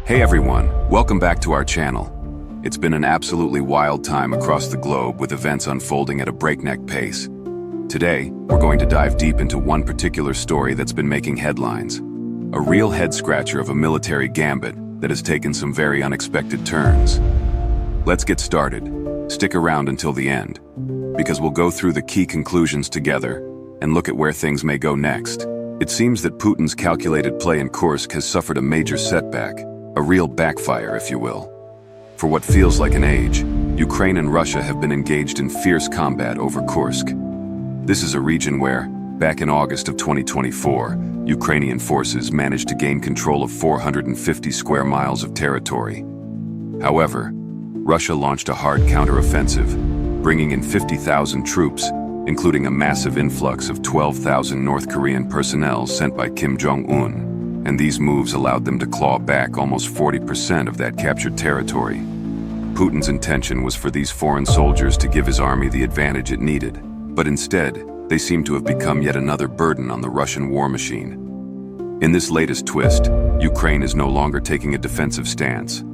Hey everyone, welcome back to our channel. It's been an absolutely wild time across the globe with events unfolding at a breakneck pace. Today, we're going to dive deep into one particular story that's been making headlines. A real head-scratcher of a military gambit that has taken some very unexpected turns. Let's get started. Stick around until the end, because we'll go through the key conclusions together and look at where things may go next. It seems that Putin's calculated play in Kursk has suffered a major setback, a real backfire, if you will. For what feels like an age, Ukraine and Russia have been engaged in fierce combat over Kursk. This is a region where, back in August of 2024, Ukrainian forces managed to gain control of 450 square miles of territory. However, Russia launched a hard counteroffensive, bringing in 50,000 troops, including a massive influx of 12,000 North Korean personnel sent by Kim Jong-un, and these moves allowed them to claw back almost 40% of that captured territory. Putin's intention was for these foreign soldiers to give his army the advantage it needed, but instead, they seem to have become yet another burden on the Russian war machine. In this latest twist, Ukraine is no longer taking a defensive stance.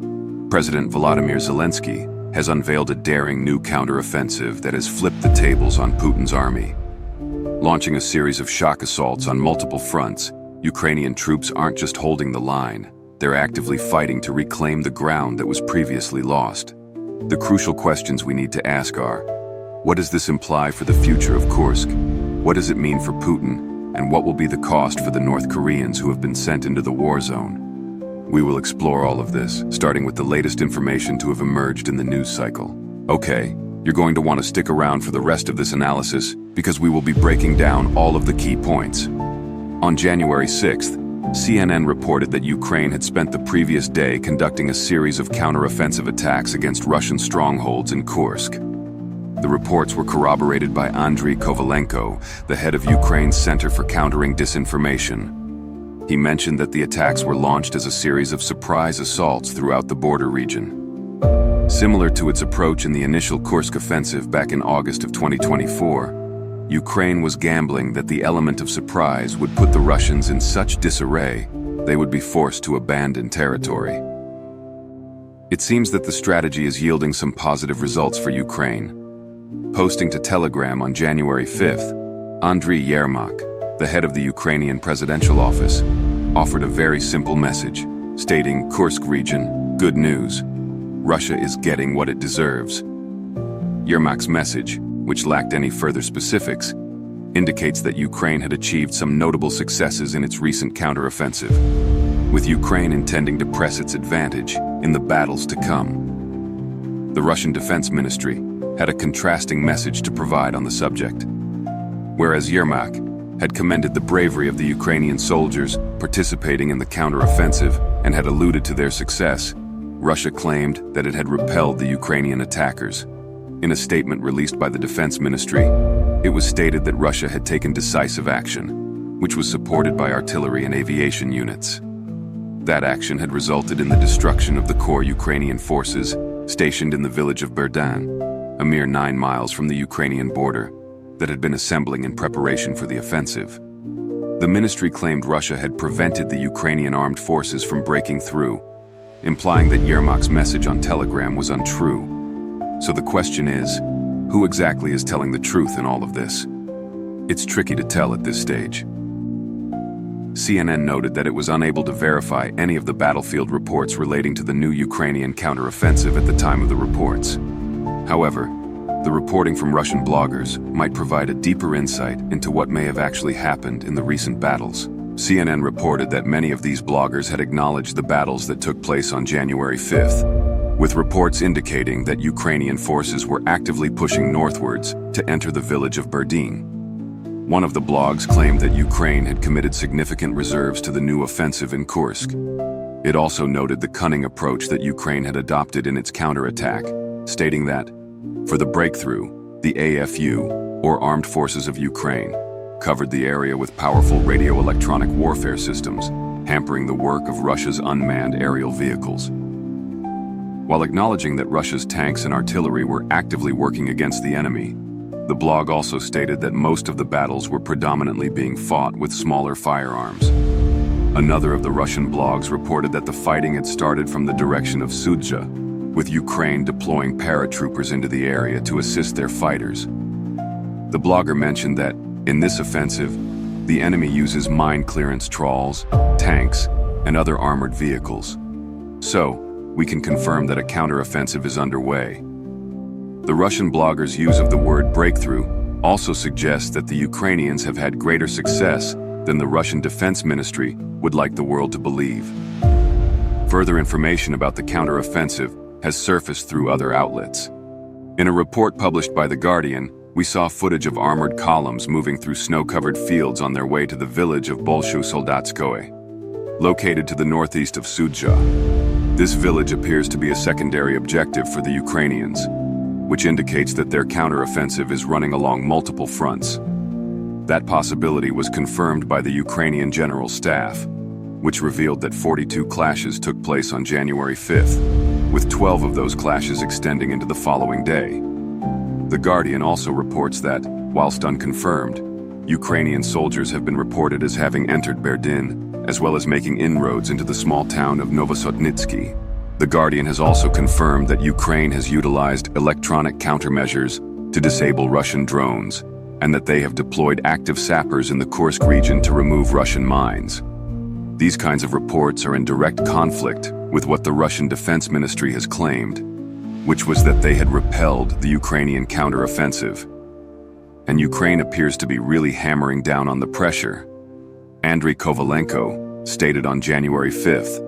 President Volodymyr Zelensky has unveiled a daring new counteroffensive that has flipped the tables on Putin's army. Launching a series of shock assaults on multiple fronts, Ukrainian troops aren't just holding the line, they're actively fighting to reclaim the ground that was previously lost. The crucial questions we need to ask are, what does this imply for the future of Kursk? What does it mean for Putin? And what will be the cost for the North Koreans who have been sent into the war zone? We will explore all of this, starting with the latest information to have emerged in the news cycle. Okay, you're going to want to stick around for the rest of this analysis because we will be breaking down all of the key points. On January 6th, CNN reported that Ukraine had spent the previous day conducting a series of counteroffensive attacks against Russian strongholds in Kursk. The reports were corroborated by Andriy Kovalenko, the head of Ukraine's Center for Countering Disinformation. He mentioned that the attacks were launched as a series of surprise assaults throughout the border region. Similar to its approach in the initial Kursk offensive back in August of 2024, Ukraine was gambling that the element of surprise would put the Russians in such disarray they would be forced to abandon territory. It seems that the strategy is yielding some positive results for Ukraine. Posting to Telegram on January 5th, Andriy Yermak, the head of the Ukrainian presidential office, offered a very simple message, stating, "Kursk region, good news. Russia is getting what it deserves." Yermak's message, which lacked any further specifics, indicates that Ukraine had achieved some notable successes in its recent counteroffensive, with Ukraine intending to press its advantage in the battles to come. The Russian Defense Ministry had a contrasting message to provide on the subject. Whereas Yermak had commended the bravery of the Ukrainian soldiers participating in the counteroffensive and had alluded to their success, Russia claimed that it had repelled the Ukrainian attackers. In a statement released by the Defense Ministry, it was stated that Russia had taken decisive action, which was supported by artillery and aviation units. That action had resulted in the destruction of the core Ukrainian forces stationed in the village of Berdan, a mere 9 miles from the Ukrainian border, that had been assembling in preparation for the offensive. The ministry claimed Russia had prevented the Ukrainian armed forces from breaking through, implying that Yermak's message on Telegram was untrue. So the question is, who exactly is telling the truth in all of this? It's tricky to tell at this stage. CNN noted that it was unable to verify any of the battlefield reports relating to the new Ukrainian counteroffensive at the time of the reports. However, the reporting from Russian bloggers might provide a deeper insight into what may have actually happened in the recent battles. CNN reported that many of these bloggers had acknowledged the battles that took place on January 5th, with reports indicating that Ukrainian forces were actively pushing northwards to enter the village of Berdyan. One of the blogs claimed that Ukraine had committed significant reserves to the new offensive in Kursk. It also noted the cunning approach that Ukraine had adopted in its counterattack, stating that, for the breakthrough, the AFU, or Armed Forces of Ukraine, covered the area with powerful radio-electronic warfare systems, hampering the work of Russia's unmanned aerial vehicles. While acknowledging that Russia's tanks and artillery were actively working against the enemy, the blog also stated that most of the battles were predominantly being fought with smaller firearms. Another of the Russian blogs reported that the fighting had started from the direction of Sudzha, with Ukraine deploying paratroopers into the area to assist their fighters. The blogger mentioned that, in this offensive, the enemy uses mine clearance trawls, tanks, and other armored vehicles. So, we can confirm that a counteroffensive is underway. The Russian blogger's use of the word breakthrough also suggests that the Ukrainians have had greater success than the Russian Defense Ministry would like the world to believe. Further information about the counteroffensive has surfaced through other outlets. In a report published by The Guardian, we saw footage of armored columns moving through snow-covered fields on their way to the village of Bolshu Soldatskoye, located to the northeast of Sudzha. This village appears to be a secondary objective for the Ukrainians, which indicates that their counteroffensive is running along multiple fronts. That possibility was confirmed by the Ukrainian General Staff, which revealed that 42 clashes took place on January 5th, with 12 of those clashes extending into the following day. The Guardian also reports that, whilst unconfirmed, Ukrainian soldiers have been reported as having entered Berdyn, as well as making inroads into the small town of Novosotnitsky. The Guardian has also confirmed that Ukraine has utilized electronic countermeasures to disable Russian drones, and that they have deployed active sappers in the Kursk region to remove Russian mines. These kinds of reports are in direct conflict with what the Russian Defense Ministry has claimed, which was that they had repelled the Ukrainian counteroffensive. And Ukraine appears to be really hammering down on the pressure. Andriy Kovalenko stated on January 5th,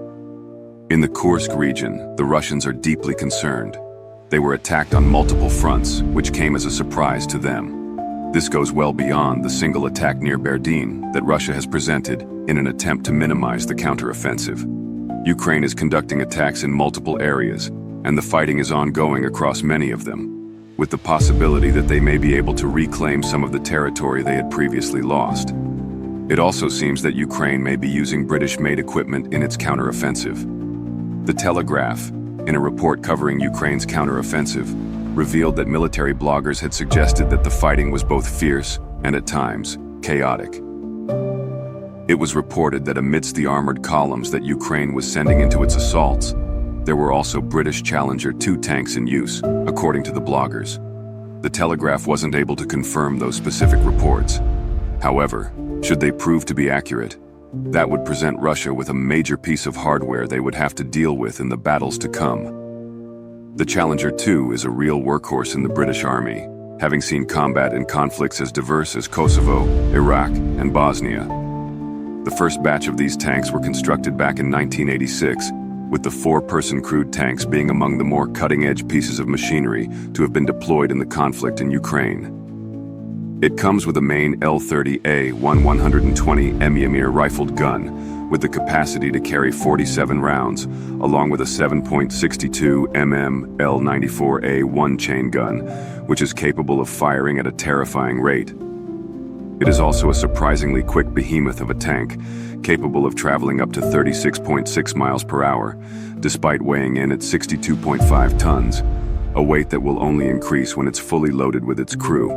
"In the Kursk region, the Russians are deeply concerned. They were attacked on multiple fronts, which came as a surprise to them. This goes well beyond the single attack near Berdyn that Russia has presented in an attempt to minimize the counteroffensive. Ukraine is conducting attacks in multiple areas, and the fighting is ongoing across many of them, with the possibility that they may be able to reclaim some of the territory they had previously lost. It also seems that Ukraine may be using British-made equipment in its counteroffensive." The Telegraph, in a report covering Ukraine's counteroffensive, revealed that military bloggers had suggested that the fighting was both fierce and, at times, chaotic. It was reported that amidst the armored columns that Ukraine was sending into its assaults, there were also British Challenger 2 tanks in use, according to the bloggers. The Telegraph wasn't able to confirm those specific reports. However, should they prove to be accurate, that would present Russia with a major piece of hardware they would have to deal with in the battles to come. The Challenger 2 is a real workhorse in the British Army, having seen combat in conflicts as diverse as Kosovo, Iraq, and Bosnia. The first batch of these tanks were constructed back in 1986, with the 4-person crewed tanks being among the more cutting-edge pieces of machinery to have been deployed in the conflict in Ukraine. It comes with a main L-30A-1 120 mm rifled gun, with the capacity to carry 47 rounds, along with a 7.62 mm L-94A1 chain gun, which is capable of firing at a terrifying rate. It is also a surprisingly quick behemoth of a tank, capable of traveling up to 36.6 miles per hour, despite weighing in at 62.5 tons, a weight that will only increase when it's fully loaded with its crew.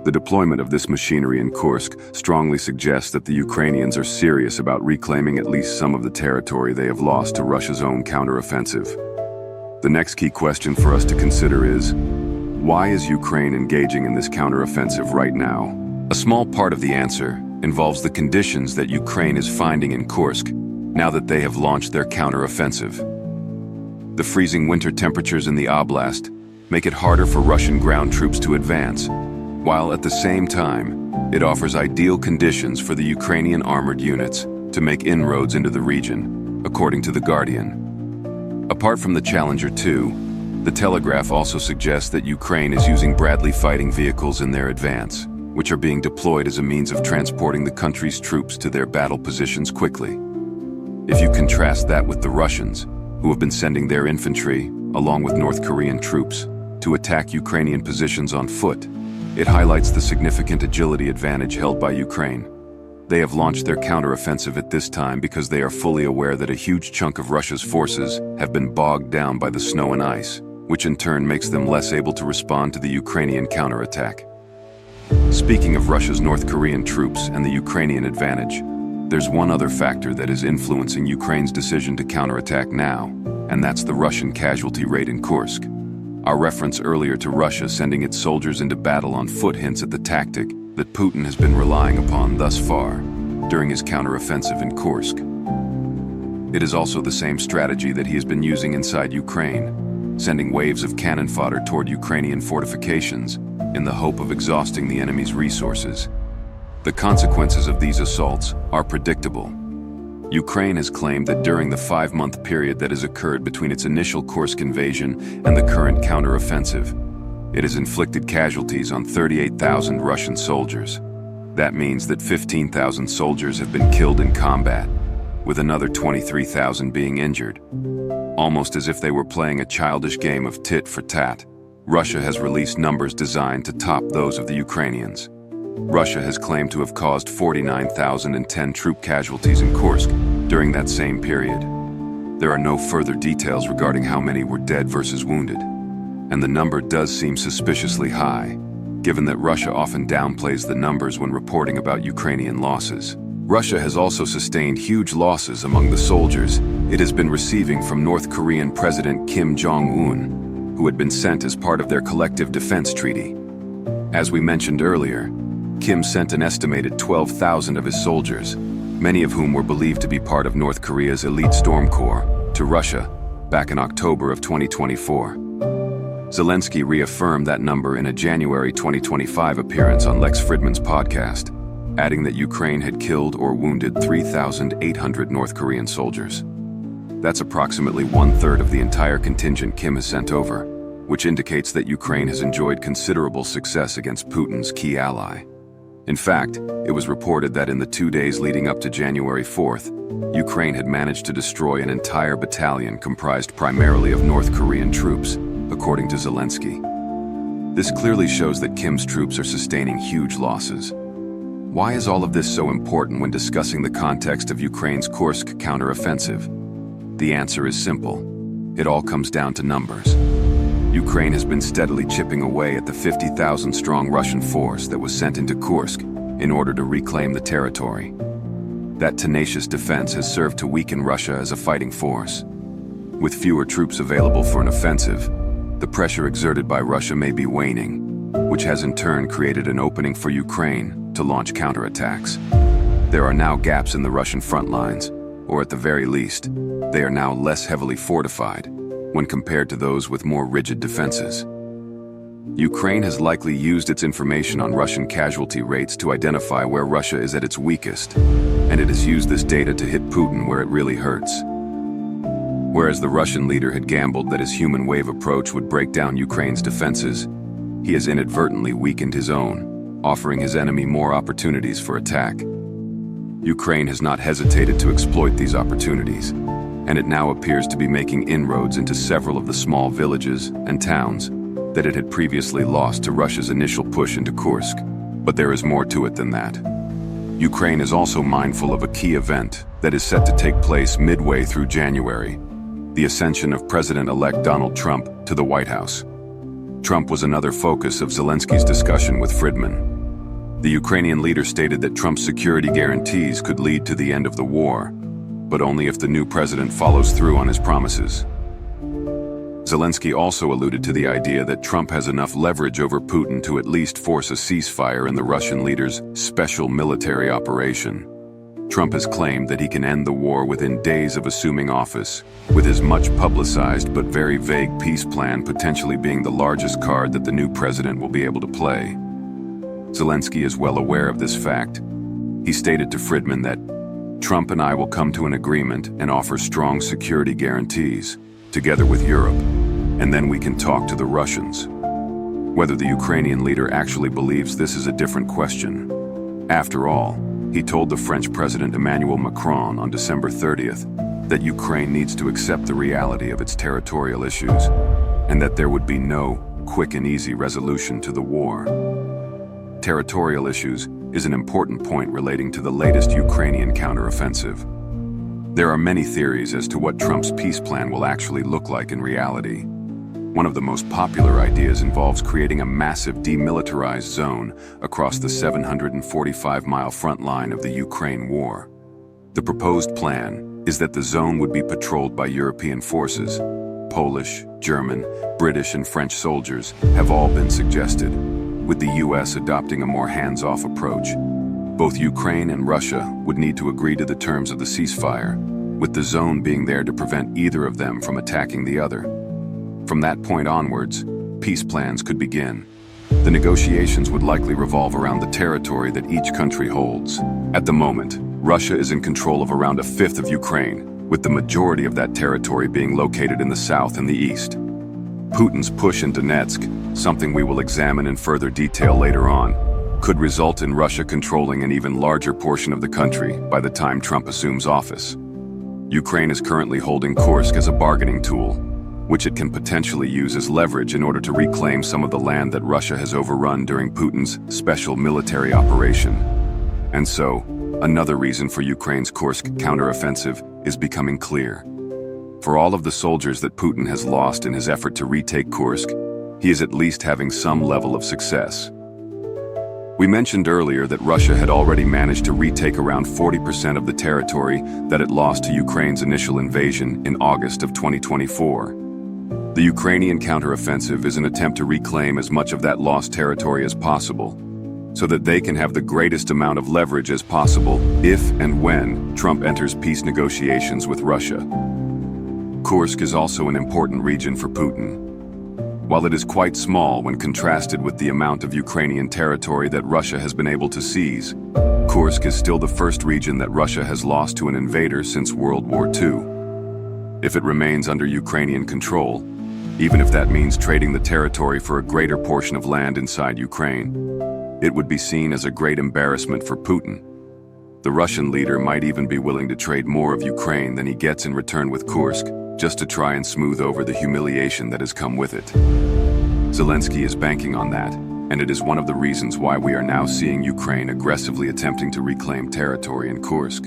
The deployment of this machinery in Kursk strongly suggests that the Ukrainians are serious about reclaiming at least some of the territory they have lost to Russia's own counteroffensive. The next key question for us to consider is, why is Ukraine engaging in this counteroffensive right now? A small part of the answer involves the conditions that Ukraine is finding in Kursk now that they have launched their counteroffensive. The freezing winter temperatures in the oblast make it harder for Russian ground troops to advance, while at the same time, it offers ideal conditions for the Ukrainian armored units to make inroads into the region, according to The Guardian. Apart from the Challenger 2, the Telegraph also suggests that Ukraine is using Bradley fighting vehicles in their advance, which are being deployed as a means of transporting the country's troops to their battle positions quickly. If you contrast that with the Russians, who have been sending their infantry, along with North Korean troops, to attack Ukrainian positions on foot, it highlights the significant agility advantage held by Ukraine. They have launched their counteroffensive at this time because they are fully aware that a huge chunk of Russia's forces have been bogged down by the snow and ice, which in turn makes them less able to respond to the Ukrainian counterattack. Speaking of Russia's North Korean troops and the Ukrainian advantage, There's one other factor that is influencing Ukraine's decision to counterattack now, and that's the Russian casualty rate in Kursk. Our reference earlier to Russia sending its soldiers into battle on foot hints at the tactic that Putin has been relying upon thus far during his counteroffensive in Kursk. It is also the same strategy that he has been using inside Ukraine, sending waves of cannon fodder toward Ukrainian fortifications in the hope of exhausting the enemy's resources. The consequences of these assaults are predictable. Ukraine has claimed that during the 5-month period that has occurred between its initial Kursk invasion and the current counteroffensive, it has inflicted casualties on 38,000 Russian soldiers. That means that 15,000 soldiers have been killed in combat, with another 23,000 being injured. Almost as if they were playing a childish game of tit for tat, Russia has released numbers designed to top those of the Ukrainians. Russia has claimed to have caused 49,010 troop casualties in Kursk during that same period. There are no further details regarding how many were dead versus wounded, and the number does seem suspiciously high, given that Russia often downplays the numbers when reporting about Ukrainian losses. Russia has also sustained huge losses among the soldiers it has been receiving from North Korean President Kim Jong-un, who had been sent as part of their collective defense treaty. As we mentioned earlier, Kim sent an estimated 12,000 of his soldiers, many of whom were believed to be part of North Korea's elite storm corps, to Russia back in October of 2024. Zelensky reaffirmed that number in a January 2025 appearance on Lex Fridman's podcast, adding that Ukraine had killed or wounded 3,800 North Korean soldiers. That's approximately 1/3 of the entire contingent Kim has sent over, which indicates that Ukraine has enjoyed considerable success against Putin's key ally. In fact, it was reported that in the 2 days leading up to January 4th, Ukraine had managed to destroy an entire battalion comprised primarily of North Korean troops, according to Zelensky. This clearly shows that Kim's troops are sustaining huge losses. Why is all of this so important when discussing the context of Ukraine's Kursk counteroffensive? The answer is simple. It all comes down to numbers. Ukraine has been steadily chipping away at the 50,000-strong Russian force that was sent into Kursk in order to reclaim the territory. That tenacious defense has served to weaken Russia as a fighting force. With fewer troops available for an offensive, the pressure exerted by Russia may be waning, which has in turn created an opening for Ukraine to launch counterattacks. There are now gaps in the Russian front lines, or at the very least, they are now less heavily fortified when compared to those with more rigid defenses. Ukraine has likely used its information on Russian casualty rates to identify where Russia is at its weakest, and it has used this data to hit Putin where it really hurts. Whereas the Russian leader had gambled that his human wave approach would break down Ukraine's defenses, he has inadvertently weakened his own, offering his enemy more opportunities for attack. Ukraine has not hesitated to exploit these opportunities, and it now appears to be making inroads into several of the small villages and towns that it had previously lost to Russia's initial push into Kursk. But there is more to it than that. Ukraine is also mindful of a key event that is set to take place midway through January, the ascension of President-elect Donald Trump to the White House. Trump was another focus of Zelensky's discussion with Fridman. The Ukrainian leader stated that Trump's security guarantees could lead to the end of the war, but only if the new president follows through on his promises. Zelensky also alluded to the idea that Trump has enough leverage over Putin to at least force a ceasefire in the Russian leader's special military operation. Trump has claimed that he can end the war within days of assuming office, with his much-publicized but very vague peace plan potentially being the largest card that the new president will be able to play. Zelensky is well aware of this fact. He stated to Fridman that Trump and I will come to an agreement and offer strong security guarantees, together with Europe, and then we can talk to the Russians. Whether the Ukrainian leader actually believes this is a different question. After all, he told the French President Emmanuel Macron on December 30th that Ukraine needs to accept the reality of its territorial issues, and that there would be no quick and easy resolution to the war. Territorial issues is an important point relating to the latest Ukrainian counteroffensive. There are many theories as to what Trump's peace plan will actually look like in reality. One of the most popular ideas involves creating a massive demilitarized zone across the 745-mile front line of the Ukraine war. The proposed plan is that the zone would be patrolled by European forces. Polish, German, British, and French soldiers have all been suggested, with the US adopting a more hands-off approach. Both Ukraine and Russia would need to agree to the terms of the ceasefire, with the zone being there to prevent either of them from attacking the other. From that point onwards, peace plans could begin. The negotiations would likely revolve around the territory that each country holds. At the moment, Russia is in control of around a fifth of Ukraine, with the majority of that territory being located in the south and the east. Putin's push in Donetsk, something we will examine in further detail later on, could result in Russia controlling an even larger portion of the country by the time Trump assumes office. Ukraine is currently holding Kursk as a bargaining tool, which it can potentially use as leverage in order to reclaim some of the land that Russia has overrun during Putin's special military operation. And so, another reason for Ukraine's Kursk counteroffensive is becoming clear. For all of the soldiers that Putin has lost in his effort to retake Kursk, he is at least having some level of success. We mentioned earlier that Russia had already managed to retake around 40% of the territory that it lost to Ukraine's initial invasion in August of 2024. The Ukrainian counteroffensive is an attempt to reclaim as much of that lost territory as possible, so that they can have the greatest amount of leverage as possible if and when Trump enters peace negotiations with Russia. Kursk is also an important region for Putin. While it is quite small when contrasted with the amount of Ukrainian territory that Russia has been able to seize, Kursk is still the first region that Russia has lost to an invader since World War II. If it remains under Ukrainian control, even if that means trading the territory for a greater portion of land inside Ukraine, it would be seen as a great embarrassment for Putin. The Russian leader might even be willing to trade more of Ukraine than he gets in return with Kursk, just to try and smooth over the humiliation that has come with it. Zelensky is banking on that, and it is one of the reasons why we are now seeing Ukraine aggressively attempting to reclaim territory in Kursk.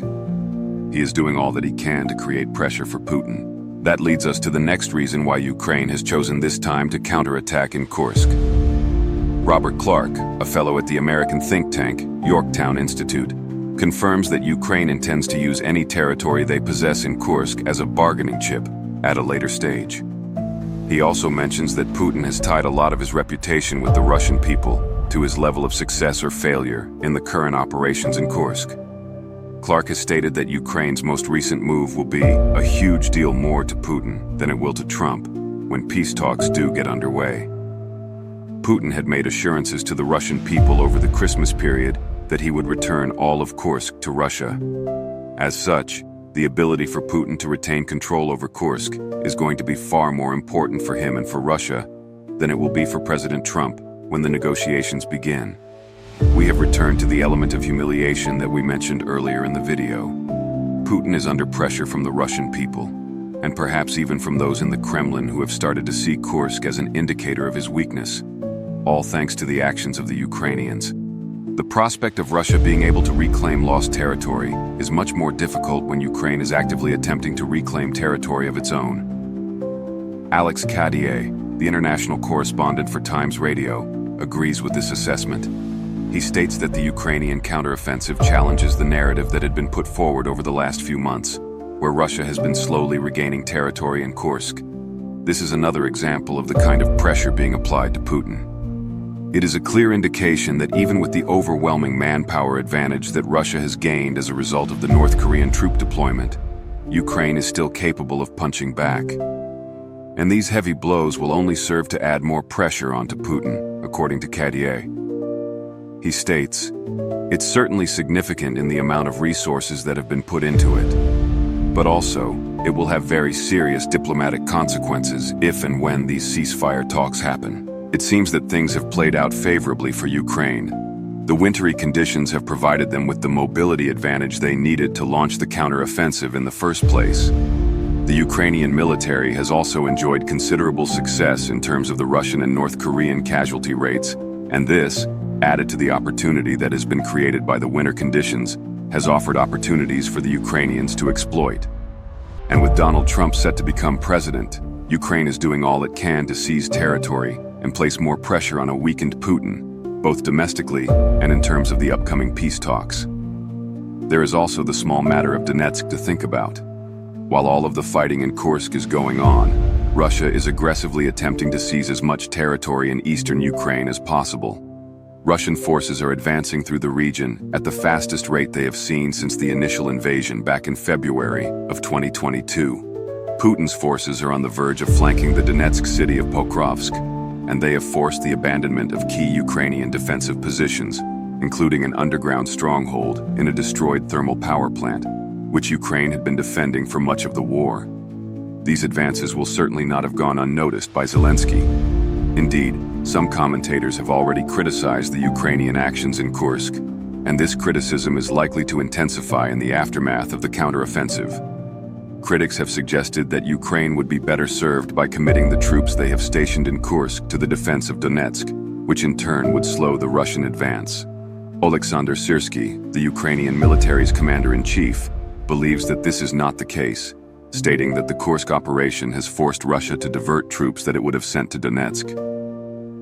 He is doing all that he can to create pressure for Putin. That leads us to the next reason why Ukraine has chosen this time to counterattack in Kursk. Robert Clark, a fellow at the American think tank, Yorktown Institute, confirms that Ukraine intends to use any territory they possess in Kursk as a bargaining chip at a later stage. He also mentions that Putin has tied a lot of his reputation with the Russian people to his level of success or failure in the current operations in Kursk. Clark has stated that Ukraine's most recent move will be a huge deal more to Putin than it will to Trump when peace talks do get underway. Putin had made assurances to the Russian people over the Christmas period that he would return all of Kursk to Russia. As such, the ability for Putin to retain control over Kursk is going to be far more important for him and for Russia than it will be for President Trump when the negotiations begin. We have returned to the element of humiliation that we mentioned earlier in the video. Putin is under pressure from the Russian people, and perhaps even from those in the Kremlin who have started to see Kursk as an indicator of his weakness, all thanks to the actions of the Ukrainians. The prospect of Russia being able to reclaim lost territory is much more difficult when Ukraine is actively attempting to reclaim territory of its own. Alex Cadier, the international correspondent for Times Radio, agrees with this assessment. He states that the Ukrainian counteroffensive challenges the narrative that had been put forward over the last few months, where Russia has been slowly regaining territory in Kursk. This is another example of the kind of pressure being applied to Putin. It is a clear indication that even with the overwhelming manpower advantage that Russia has gained as a result of the North Korean troop deployment, Ukraine is still capable of punching back. And these heavy blows will only serve to add more pressure onto Putin, according to Cadier. He states, "It's certainly significant in the amount of resources that have been put into it, but also, it will have very serious diplomatic consequences if and when these ceasefire talks happen." It seems that things have played out favorably for Ukraine. The wintry conditions have provided them with the mobility advantage they needed to launch the counteroffensive in the first place. The Ukrainian military has also enjoyed considerable success in terms of the Russian and North Korean casualty rates, and this, added to the opportunity that has been created by the winter conditions, has offered opportunities for the Ukrainians to exploit. And with Donald Trump set to become president, Ukraine is doing all it can to seize territory and place more pressure on a weakened Putin, both domestically and in terms of the upcoming peace talks. There is also the small matter of Donetsk to think about. While all of the fighting in Kursk is going on, Russia is aggressively attempting to seize as much territory in eastern Ukraine as possible. Russian forces are advancing through the region at the fastest rate they have seen since the initial invasion back in February of 2022. Putin's forces are on the verge of flanking the Donetsk city of Pokrovsk, and they have forced the abandonment of key Ukrainian defensive positions, including an underground stronghold in a destroyed thermal power plant, which Ukraine had been defending for much of the war. These advances will certainly not have gone unnoticed by Zelensky. Indeed, some commentators have already criticized the Ukrainian actions in Kursk, and this criticism is likely to intensify in the aftermath of the counteroffensive. Critics have suggested that Ukraine would be better served by committing the troops they have stationed in Kursk to the defense of Donetsk, which in turn would slow the Russian advance. Oleksandr Syrsky, the Ukrainian military's commander-in-chief, believes that this is not the case, stating that the Kursk operation has forced Russia to divert troops that it would have sent to Donetsk.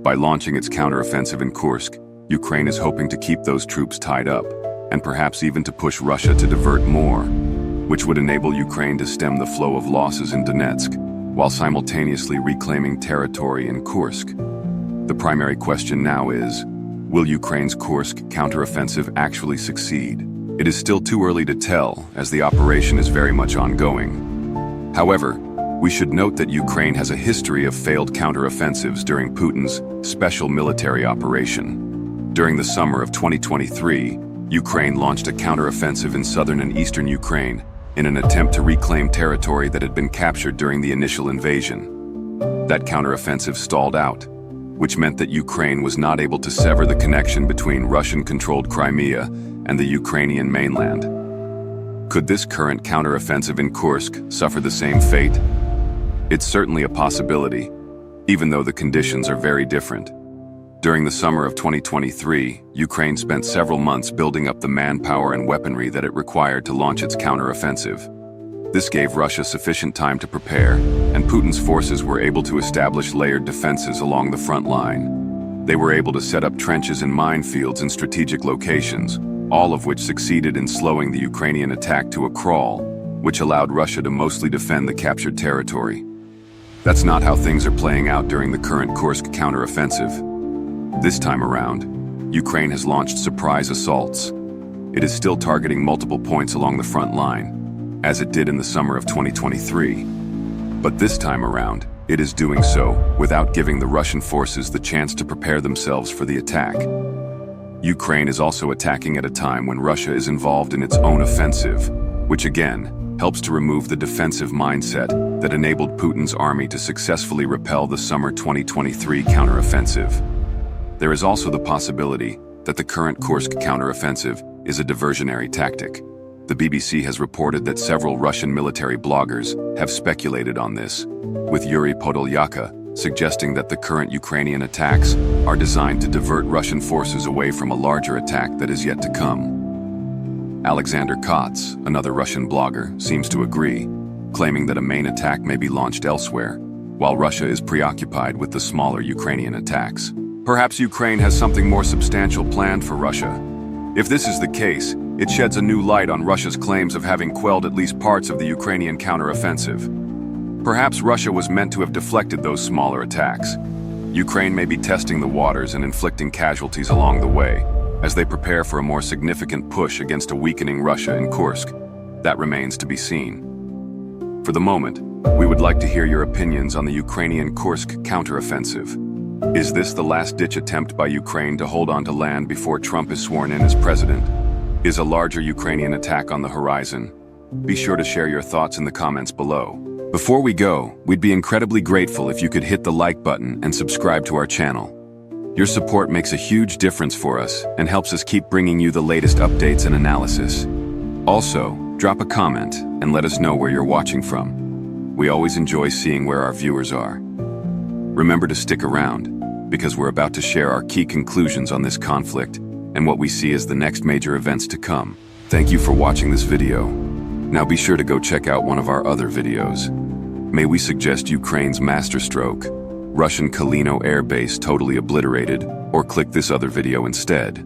By launching its counteroffensive in Kursk, Ukraine is hoping to keep those troops tied up, and perhaps even to push Russia to divert more, which would enable Ukraine to stem the flow of losses in Donetsk, while simultaneously reclaiming territory in Kursk. The primary question now is, will Ukraine's Kursk counteroffensive actually succeed? It is still too early to tell, as the operation is very much ongoing. However, we should note that Ukraine has a history of failed counteroffensives during Putin's special military operation. During the summer of 2023, Ukraine launched a counteroffensive in southern and eastern Ukraine in an attempt to reclaim territory that had been captured during the initial invasion. That counteroffensive stalled out, which meant that Ukraine was not able to sever the connection between Russian-controlled Crimea and the Ukrainian mainland. Could this current counteroffensive in Kursk suffer the same fate? It's certainly a possibility, even though the conditions are very different. During the summer of 2023, Ukraine spent several months building up the manpower and weaponry that it required to launch its counteroffensive. This gave Russia sufficient time to prepare, and Putin's forces were able to establish layered defenses along the front line. They were able to set up trenches and minefields in strategic locations, all of which succeeded in slowing the Ukrainian attack to a crawl, which allowed Russia to mostly defend the captured territory. That's not how things are playing out during the current Kursk counteroffensive. This time around, Ukraine has launched surprise assaults. It is still targeting multiple points along the front line, as it did in the summer of 2023. But this time around, it is doing so without giving the Russian forces the chance to prepare themselves for the attack. Ukraine is also attacking at a time when Russia is involved in its own offensive, which again helps to remove the defensive mindset that enabled Putin's army to successfully repel the summer 2023 counteroffensive. There is also the possibility that the current Kursk counteroffensive is a diversionary tactic. The BBC has reported that several Russian military bloggers have speculated on this, with Yuri Podolyaka suggesting that the current Ukrainian attacks are designed to divert Russian forces away from a larger attack that is yet to come. Alexander Kots, another Russian blogger, seems to agree, claiming that a main attack may be launched elsewhere, while Russia is preoccupied with the smaller Ukrainian attacks. Perhaps Ukraine has something more substantial planned for Russia. If this is the case, it sheds a new light on Russia's claims of having quelled at least parts of the Ukrainian counteroffensive. Perhaps Russia was meant to have deflected those smaller attacks. Ukraine may be testing the waters and inflicting casualties along the way, as they prepare for a more significant push against a weakening Russia in Kursk. That remains to be seen. For the moment, we would like to hear your opinions on the Ukrainian Kursk counteroffensive. Is this the last-ditch attempt by Ukraine to hold on to land before Trump is sworn in as president? Is a larger Ukrainian attack on the horizon? Be sure to share your thoughts in the comments below. Before we go, we'd be incredibly grateful if you could hit the like button and subscribe to our channel. Your support makes a huge difference for us and helps us keep bringing you the latest updates and analysis. Also, drop a comment and let us know where you're watching from. We always enjoy seeing where our viewers are. Remember to stick around, because we're about to share our key conclusions on this conflict and what we see as the next major events to come. Thank you for watching this video. Now be sure to go check out one of our other videos. May we suggest Ukraine's masterstroke, Russian Kalino Air Base totally obliterated, or click this other video instead.